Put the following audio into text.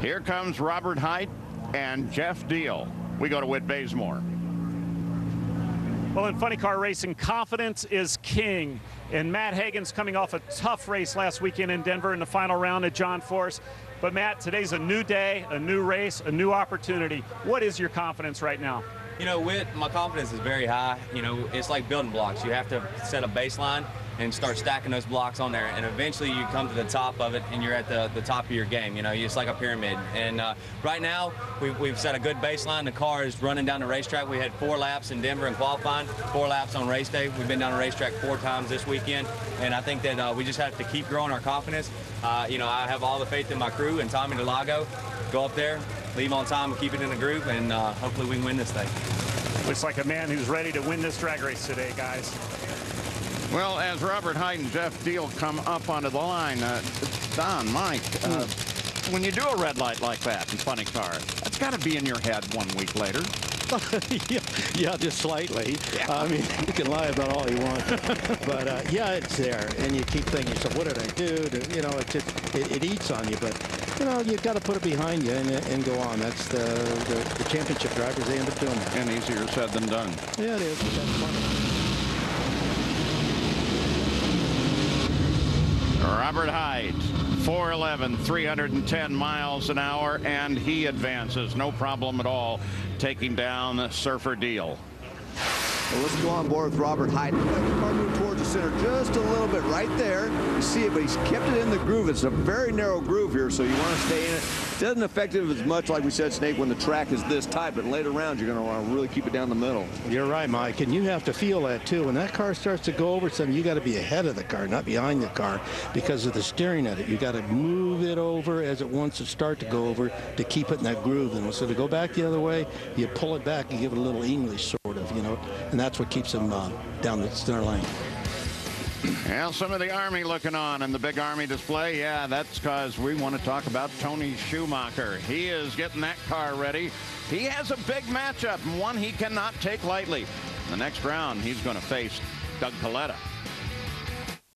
Here comes Robert Hight and Jeff Diehl. We go to Whit Bazemore. Well, in funny car racing, confidence is king. And Matt Hagan's coming off a tough race last weekend in Denver in the final round at John Force. But Matt, today's a new day, a new race, a new opportunity. What is your confidence right now? You know, Whit, my confidence is very high. You know, it's like building blocks. You have to set a baseline and start stacking those blocks on there, and eventually you come to the top of it and you're at the top of your game. You know, it's like a pyramid. And right now we've set a good baseline. The car is running down the racetrack. We had 4 laps in Denver in qualifying, 4 laps on race day. We've been down the racetrack 4 times this weekend, and I think that we just have to keep growing our confidence. You know, I have all the faith in my crew and Tommy DeLago. Go up there, leave on time, and keep it in the groove, and hopefully we can win this thing. Looks like a man who's ready to win this drag race today, guys. Well, as Robert Hight and Jeff Diehl come up onto the line, Don, Mike, when you do a red light like that in funny car, that's got to be in your head 1 week later. Yeah, just slightly. Yeah. I mean, you can lie about all you want, but yeah, it's there, and you keep thinking, so what did I do? You know, it eats on you, but you know, you've got to put it behind you and go on. That's the championship drivers, they end up doing that. And easier said than done. Yeah, it is. But that's fun. Robert Hight, 4'11", 310 miles an hour, and he advances. No problem at all, taking down Surfer Diehl. Well, let's go on board with Robert Hight. Let the car move towards the center just a little bit right there. You see it, but he's kept it in the groove. It's a very narrow groove here, so you want to stay in it. It doesn't affect it as much, like we said, Snake, when the track is this tight, but later rounds, you're going to want to really keep it down the middle. You're right, Mike, and you have to feel that, too. When that car starts to go over something, you got to be ahead of the car, not behind the car, because of the steering of it. You got to move it over as it wants to start to go over to keep it in that groove. And so to go back the other way, you pull it back and give it a little English, sort of, you know, and that's what keeps them down the center lane. Well, some of the Army looking on in the big Army display. Yeah, that's because we want to talk about Tony Schumacher. He is getting that car ready. He has a big matchup, and one he cannot take lightly. In the next round, he's going to face Doug Paletta.